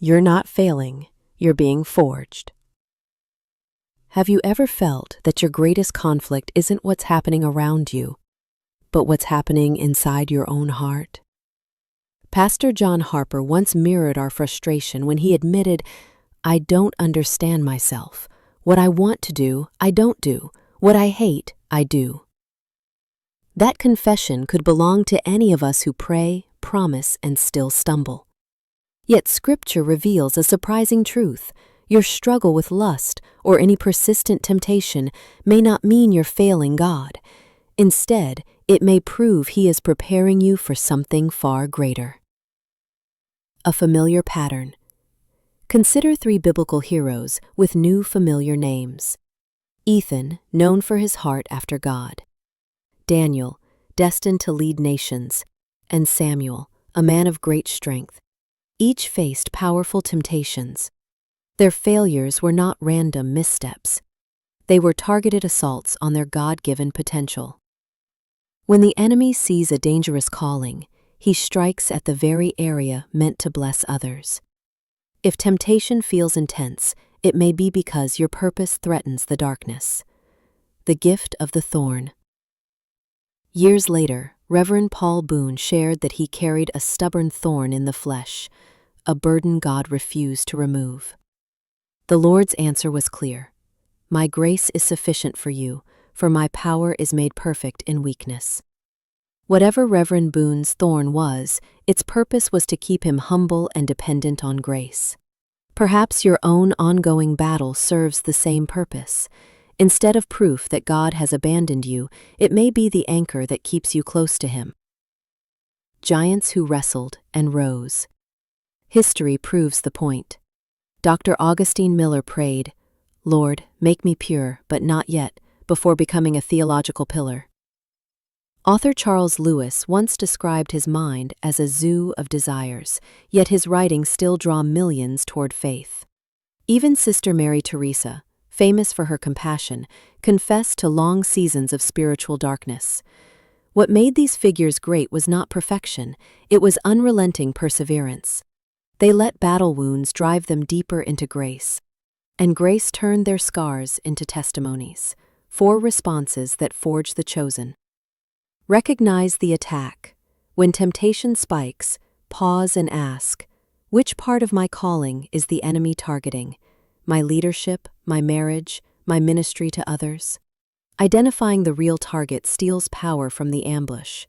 You're not failing, you're being forged. Have you ever felt that your greatest conflict isn't what's happening around you, but what's happening inside your own heart? Pastor John Harper once mirrored our frustration when he admitted, "I don't understand myself. What I want to do, I don't do. What I hate, I do." That confession could belong to any of us who pray, promise, and still stumble. Yet Scripture reveals a surprising truth. Your struggle with lust or any persistent temptation may not mean you're failing God. Instead, it may prove He is preparing you for something far greater. A familiar pattern. Consider 3 biblical heroes with new familiar names. Ethan, known for his heart after God. Daniel, destined to lead nations. And Samuel, a man of great strength. Each faced powerful temptations. Their failures were not random missteps. They were targeted assaults on their God-given potential. When the enemy sees a dangerous calling, he strikes at the very area meant to bless others. If temptation feels intense, it may be because your purpose threatens the darkness. The gift of the thorn. Years later, Reverend Paul Boone shared that he carried a stubborn thorn in the flesh, a burden God refused to remove. The Lord's answer was clear. "My grace is sufficient for you, for my power is made perfect in weakness." Whatever Reverend Boone's thorn was, its purpose was to keep him humble and dependent on grace. Perhaps your own ongoing battle serves the same purpose. Instead of proof that God has abandoned you, it may be the anchor that keeps you close to Him. Giants who wrestled and rose. History proves the point. Dr. Augustine Miller prayed, "Lord, make me pure, but not yet," before becoming a theological pillar. Author Charles Lewis once described his mind as a zoo of desires, yet his writings still draw millions toward faith. Even Sister Mary Teresa, famous for her compassion, confessed to long seasons of spiritual darkness. What made these figures great was not perfection, it was unrelenting perseverance. They let battle wounds drive them deeper into grace, and grace turned their scars into testimonies, 4 responses that forge the chosen. Recognize the attack. When temptation spikes, pause and ask, which part of my calling is the enemy targeting? My leadership, my marriage, my ministry to others? Identifying the real target steals power from the ambush.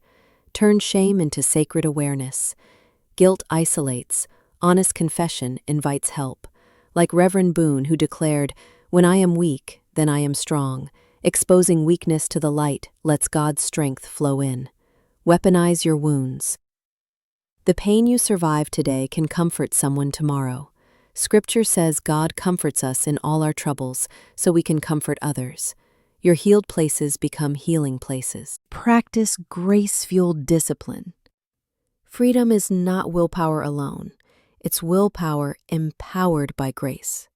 Turn shame into sacred awareness. Guilt isolates. Honest confession invites help. Like Reverend Boone, who declared, "When I am weak, then I am strong." Exposing weakness to the light lets God's strength flow in. Weaponize your wounds. The pain you survive today can comfort someone tomorrow. Scripture says God comforts us in all our troubles, so we can comfort others. Your healed places become healing places. Practice grace-fueled discipline. Freedom is not willpower alone. It's willpower empowered by grace.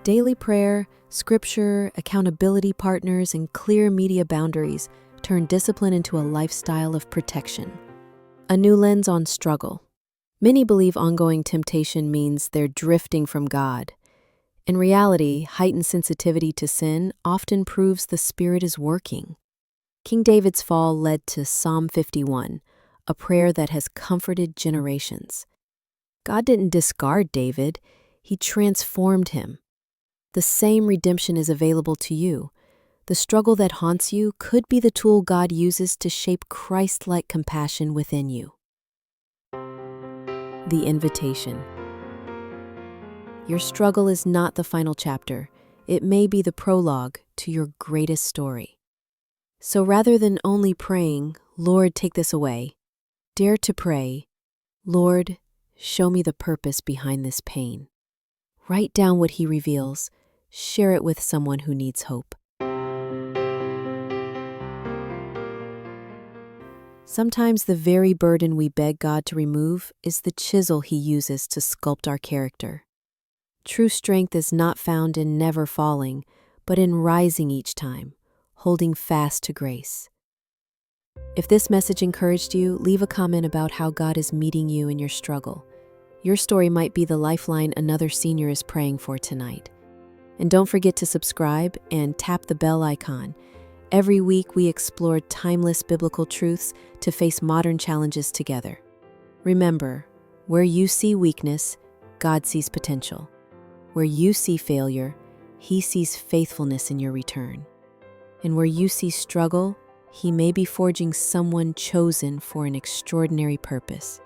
Daily prayer, scripture, accountability partners, and clear media boundaries turn discipline into a lifestyle of protection. A new lens on struggle. Many believe ongoing temptation means they're drifting from God. In reality, heightened sensitivity to sin often proves the Spirit is working. King David's fall led to Psalm 51, a prayer that has comforted generations. God didn't discard David, He transformed him. The same redemption is available to you. The struggle that haunts you could be the tool God uses to shape Christ-like compassion within you. The invitation. Your struggle is not the final chapter. It may be the prologue to your greatest story. So rather than only praying, "Lord, take this away," dare to pray, "Lord, show me the purpose behind this pain." Write down what He reveals. Share it with someone who needs hope. Sometimes the very burden we beg God to remove is the chisel He uses to sculpt our character. True strength is not found in never falling, but in rising each time, holding fast to grace. If this message encouraged you, leave a comment about how God is meeting you in your struggle. Your story might be the lifeline another senior is praying for tonight. And don't forget to subscribe and tap the bell icon. Every week, we explore timeless biblical truths to face modern challenges together. Remember, where you see weakness, God sees potential. Where you see failure, He sees faithfulness in your return. And where you see struggle, He may be forging someone chosen for an extraordinary purpose.